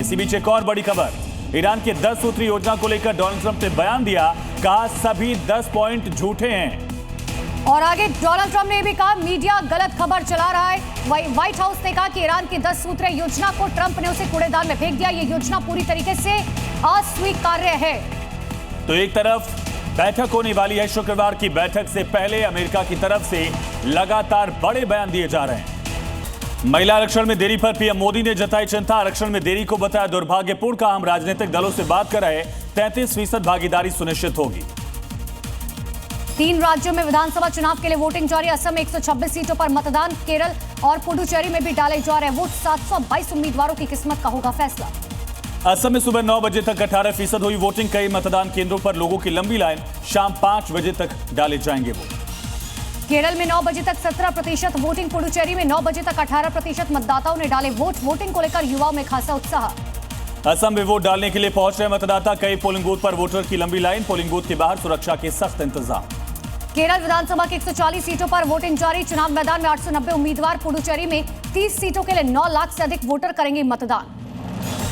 इसी बीच एक और बड़ी खबर, ईरान के 10 सूत्री योजना को लेकर डोनाल्ड ट्रंप ने बयान दिया, कहा सभी 10 पॉइंट झूठे हैं। और आगे डोनाल्ड ट्रंप ने भी कहा मीडिया गलत खबर चला रहा है। व्हाइट हाउस ने कहा कि ईरान की 10 सूत्री योजना को ट्रंप ने उसे कूड़ेदान में फेंक दिया। ये योजना पूरी तरीके से अस्वीकार्य है। तो एक तरफ बैठक होने वाली है, शुक्रवार की बैठक से पहले अमेरिका की तरफ से लगातार बड़े बयान दिए जा रहे हैं। महिला आरक्षण में देरी पर पीएम मोदी ने जताई चिंता, आरक्षण में देरी को बताया दुर्भाग्यपूर्ण, कहा हम राजनीतिक दलों से बात कर रहे, 33% भागीदारी सुनिश्चित होगी। 3 राज्यों में विधानसभा चुनाव के लिए वोटिंग जारी, असम में 126 सीटों पर मतदान, केरल और पुडुचेरी में भी डाले जा रहे वोट। 722 उम्मीदवारों की किस्मत का होगा फैसला। असम में सुबह 9 बजे तक 18% हुई वोटिंग, कई मतदान केंद्रों पर लोगों की लंबी लाइन, शाम 5 बजे तक डाले जाएंगे वोट। केरल में 9 बजे तक 17% वोटिंग, पुडुचेरी में 9 बजे तक 18% मतदाताओं ने डाले वोट। वोटिंग को लेकर युवाओं में खासा उत्साह। असम में वोट डालने के लिए पहुंच रहे मतदाता, कई पोलिंग बूथ पर वोटर की लंबी लाइन, पोलिंग बूथ के बाहर सुरक्षा के सख्त इंतजाम। केरल विधानसभा की 140 सीटों पर वोटिंग जारी, चुनाव मैदान में 890 उम्मीदवार, पुडुचेरी में 30 सीटों के लिए 9 लाख से अधिक वोटर करेंगे मतदान।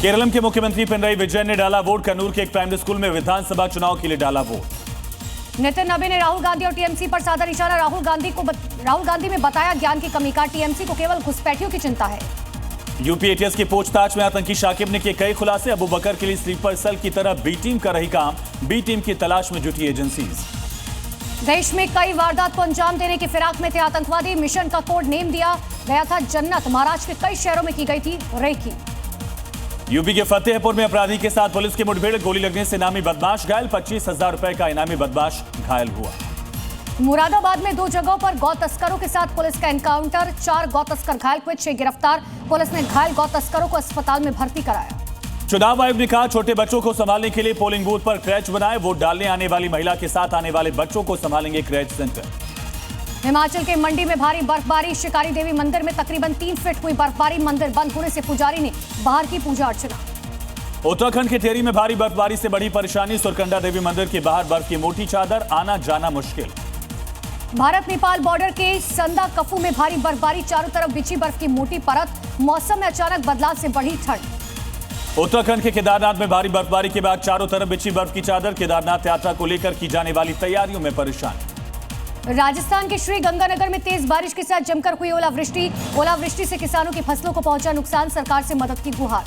केरलम के मुख्यमंत्री पिनराई विजयन ने डाला वोट, कन्नूर के एक प्राइमरी स्कूल में विधानसभा चुनाव के लिए डाला वोट। नितिन नबी ने राहुल गांधी और टीएमसी पर साधा निशाना, राहुल गांधी में बताया ज्ञान की कमी का, टीएमसी को केवल घुसपैठियों की चिंता है। यूपी एटीएस की पूछताछ में आतंकी शाकिब ने किए कई खुलासे, अबू बकर के लिए स्लीपर सेल की तरह बी टीम कर रही काम, बी टीम की तलाश में जुटी एजेंसीज। देश में कई वारदात को अंजाम देने की फिराक में थे आतंकवादी, मिशन का कोड नेम दिया गया था जन्नत, महाराष्ट्र के कई शहरों में की गई थी रेकी। यूपी के फतेहपुर में अपराधी के साथ पुलिस की मुठभेड़, गोली लगने से इनामी बदमाश घायल, 25,000 रुपए का इनामी बदमाश घायल हुआ। मुरादाबाद में 2 जगहों पर गौ तस्करों के साथ पुलिस का एनकाउंटर, 4 गौ तस्कर घायल हुए, 6 गिरफ्तार, पुलिस ने घायल गौ तस्करों को अस्पताल में भर्ती कराया। चुनाव आयोग ने कहा छोटे बच्चों को संभालने के लिए पोलिंग बूथ पर क्रैच बनाए, वोट डालने आने वाली महिला के साथ आने वाले बच्चों को संभालेंगे क्रैच सेंटर। हिमाचल के मंडी में भारी बर्फबारी, शिकारी देवी मंदिर में तकरीबन 3 फीट हुई बर्फबारी, मंदिर बंद होने से पुजारी ने बाहर की पूजा अर्चना। उत्तराखंड के टेहरी में भारी बर्फबारी से बड़ी परेशानी, सुरकंडा देवी मंदिर के बाहर बर्फ की मोटी चादर, आना जाना मुश्किल। भारत नेपाल बॉर्डर के संदा कफू में भारी बर्फबारी, चारों तरफ बिछी बर्फ की मोटी परत, मौसम में अचानक बदलाव से बढ़ी ठंड। उत्तराखंड के केदारनाथ में भारी बर्फबारी के बाद चारों तरफ बिछी बर्फ की चादर, केदारनाथ यात्रा को लेकर की जाने वाली तैयारियों में परेशान। राजस्थान के श्री गंगानगर में तेज बारिश के साथ जमकर हुई ओलावृष्टि से किसानों की फसलों को पहुंचा नुकसान, सरकार से मदद की गुहार।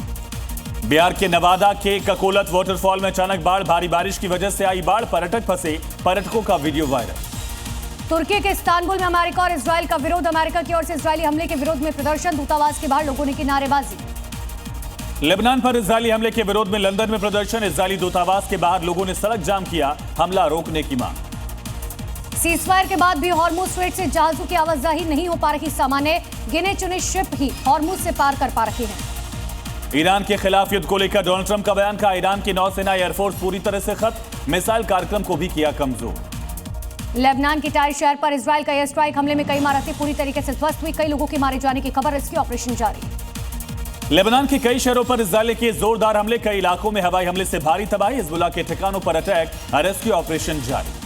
बिहार के नवादा के ककोलत वाटरफॉल में अचानक बाढ़, भारी बारिश की वजह से आई बाढ़, पर्यटक फंसे, पर्यटकों का वीडियो वायरल। तुर्की के इस्तांबुल में अमेरिका और इजरायल का विरोध, अमेरिका की ओर से इजरायली हमले के विरोध में प्रदर्शन, दूतावास के बाहर लोगों ने की नारेबाजी। लेबनान पर इजरायली हमले के विरोध में लंदन में प्रदर्शन, इजरायली दूतावास के बाहर लोगों ने सड़क जाम किया, हमला रोकने की मांग। सीजफायर के बाद भी हॉर्मुज स्ट्रेट से जहाजों की आवाजाही नहीं हो पा रही सामान्य, गिने चुने शिप ही हॉर्मुज से पार कर पा रहे हैं। ईरान के खिलाफ युद्ध को लेकर डोनाल्ड ट्रंप का बयान, का ईरान की नौसेना एयरफोर्स पूरी तरह से खत्म, मिसाइल कार्यक्रम को भी किया कमजोर। लेबनान के टाइर शहर पर इजरायल का एयर स्ट्राइक हमले में कई इमारतें पूरी तरीके से ध्वस्त हुई, कई लोगों के मारे जाने की खबर, रेस्क्यू ऑपरेशन जारी। लेबनान के कई शहरों पर इजरायल के जोरदार हमले, कई इलाकों में हवाई हमले से भारी तबाही, हिजबुल्लाह के ठिकानों पर अटैक, रेस्क्यू ऑपरेशन जारी।